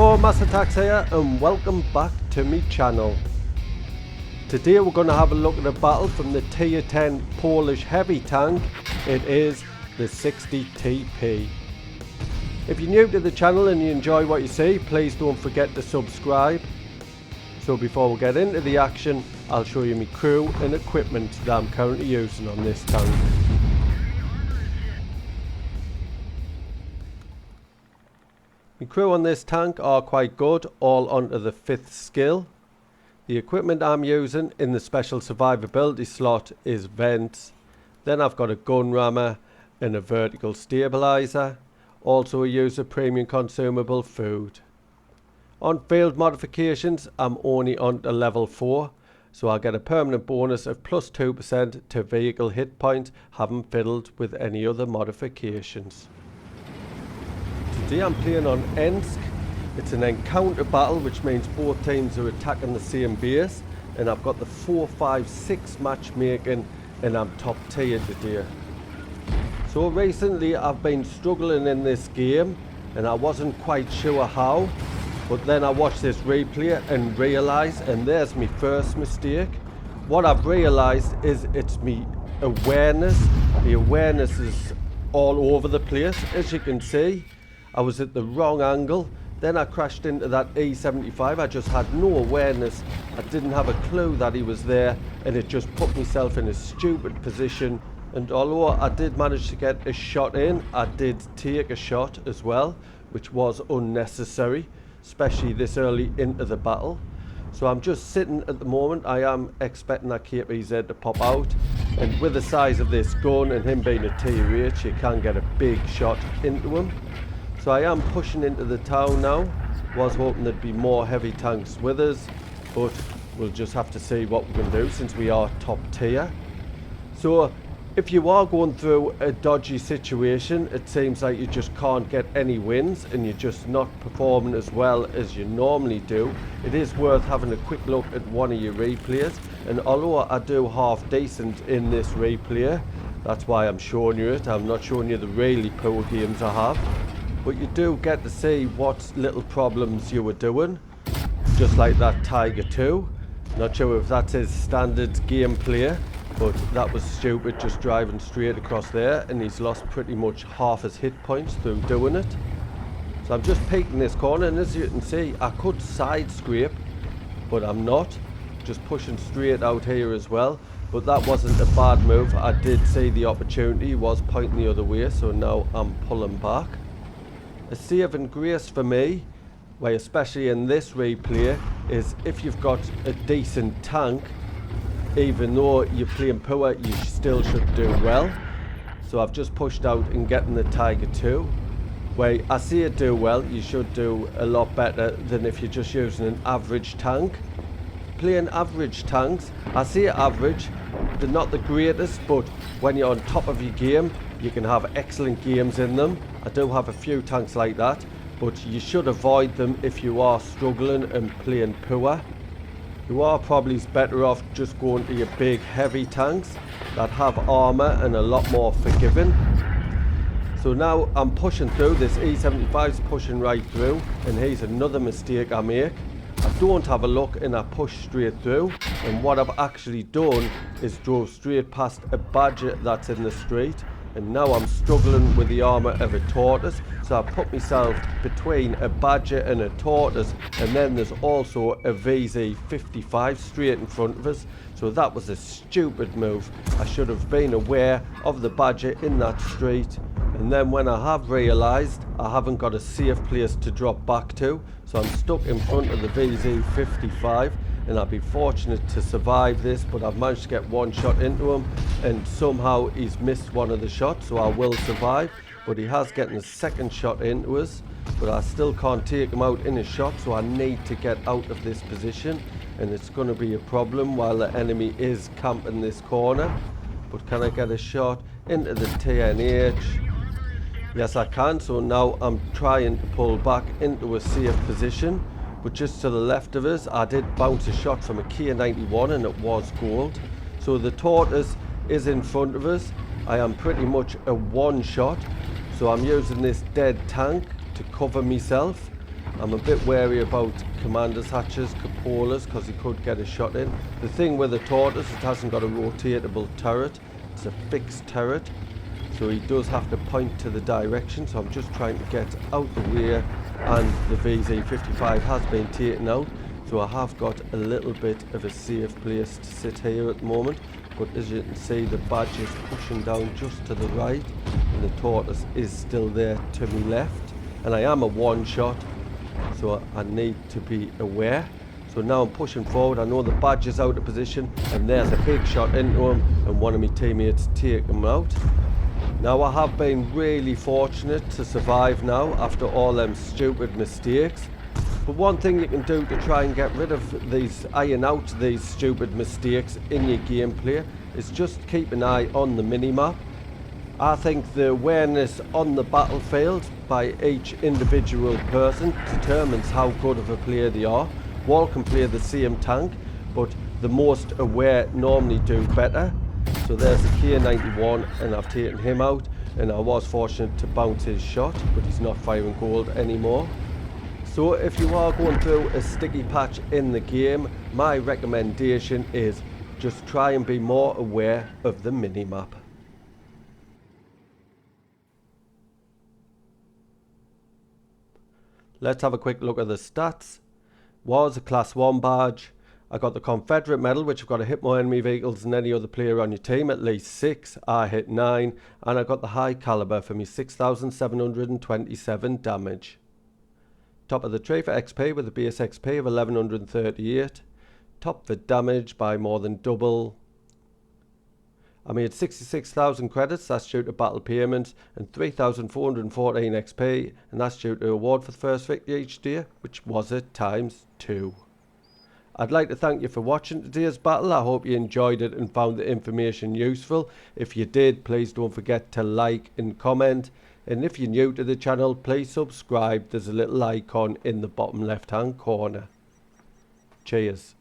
Hello, Massatax here and welcome back to my channel. Today we're going to have a look at a battle from the tier 10 Polish heavy tank. It is the 60 TP. If you're new to the channel and you enjoy what you see, please don't forget to subscribe. So before we get into the action, I'll show you my crew and equipment that I'm currently using on this tank. The crew on this tank are quite good, all onto the 5th skill. The equipment I'm using in the special survivability slot is vents. Then I've got a gun rammer and a vertical stabilizer. Also I use a premium consumable food. On field modifications I'm only on to level 4, so I get a permanent bonus of plus 2% to vehicle hit point, haven't fiddled with any other modifications. Today I'm playing on Ensk. It's an encounter battle, which means both teams are attacking the same base, and I've got the 4-5-6 matchmaking and I'm top tier today. So recently I've been struggling in this game and I wasn't quite sure how, but then I watched this replay and realised, and there's my first mistake. What I've realised is it's me awareness. The awareness is all over the place. As you can see, I was at the wrong angle, then I crashed into that E75. I just had no awareness. I didn't have a clue that he was there, and it just put myself in a stupid position. And although I did manage to get a shot in, I did take a shot as well, which was unnecessary, especially this early into the battle. So I'm just sitting at the moment. I am expecting that KPZ to pop out, and with the size of this gun and him being a tier 8, you can get a big shot into him. So I am pushing into the town now. Was hoping there'd be more heavy tanks with us, but we'll just have to see what we can do since we are top tier. So if you are going through a dodgy situation, it seems like you just can't get any wins and you're just not performing as well as you normally do, it is worth having a quick look at one of your replays. And although I do half decent in this replay, that's why I'm showing you it. I'm not showing you the really poor games I have. But you do get to see what little problems you were doing, just like that Tiger 2. Not sure if that's his standard gameplay, but that was stupid, just driving straight across there, and he's lost pretty much half his hit points through doing it. So I'm just peeking this corner, and as you can see, I could side scrape, but I'm not. Just pushing straight out here as well. But that wasn't a bad move. I did see the opportunity, was pointing the other way, so now I'm pulling back. A saving grace for me, why especially in this replay, is if you've got a decent tank, even though you're playing poor, you still should do well. So I've just pushed out and getting the Tiger 2. Where I see it do well, you should do a lot better than if you're just using an average tank. Playing average tanks, I say average, they're not the greatest, but when you're on top of your game, you can have excellent games in them. I do have a few tanks like that, but you should avoid them if you are struggling and playing poor. You are probably better off just going to your big heavy tanks that have armor and a lot more forgiving. So now I'm pushing through. This E75's pushing right through, and here's another mistake I make. I don't have a look and I push straight through, and what I've actually done is drove straight past a badger that's in the street, and now I'm struggling with the armor of a tortoise. So I put myself between a badger and a tortoise, and then there's also a VZ55 straight in front of us. So that was a stupid move. I should have been aware of the badger in that street, and then when I have realised, I haven't got a safe place to drop back to, so I'm stuck in front of the VZ55, and I've been fortunate to survive this, but I've managed to get one shot into him, and somehow he's missed one of the shots, so I will survive. But he has getting a second shot into us, but I still can't take him out in a shot, so I need to get out of this position, and it's going to be a problem while the enemy is camping this corner. But can I get a shot into the TNH? Yes, I can. So now I'm trying to pull back into a safe position, but just to the left of us I did bounce a shot from a K91 and it was gold. So the tortoise is in front of us. I am pretty much a one shot, so I'm using this dead tank to cover myself. I'm a bit wary about commander's hatches, cupolas, because he could get a shot in. The thing with the tortoise, it hasn't got a rotatable turret. It's a fixed turret, so he does have to point to the direction. So I'm just trying to get out the way, and the VZ55 has been taken out. So I have got a little bit of a safe place to sit here at the moment. But as you can see, the badge is pushing down just to the right, and the tortoise is still there to my left. And I am a one shot, so I need to be aware. So now I'm pushing forward. I know the badge is out of position, and there's a big shot into him, and one of my teammates take him out. Now I have been really fortunate to survive now after all them stupid mistakes. But one thing you can do to try and get rid of these, iron out these stupid mistakes in your gameplay, is just keep an eye on the minimap. I think the awareness on the battlefield by each individual person determines how good of a player they are. All can play the same tank, but the most aware normally do better. So there's the K91, and I've taken him out, and I was fortunate to bounce his shot, but he's not firing gold anymore. So if you are going through a sticky patch in the game, my recommendation is just try and be more aware of the minimap. Let's have a quick look at the stats. Was a class 1 badge. I got the Confederate medal, which I've got to hit more enemy vehicles than any other player on your team, at least 6. I hit 9, and I got the high caliber for me 6,727 damage. Top of the tree for XP with a base XP of 1138. Top for damage by more than double. I made 66,000 credits, that's due to battle payments, and 3,414 XP, and that's due to award for the first victory each day, which was it ×2. I'd like to thank you for watching today's battle. I hope you enjoyed it and found the information useful. If you did, please don't forget to like and comment. And if you're new to the channel, please subscribe. There's a little icon in the bottom left hand corner. Cheers.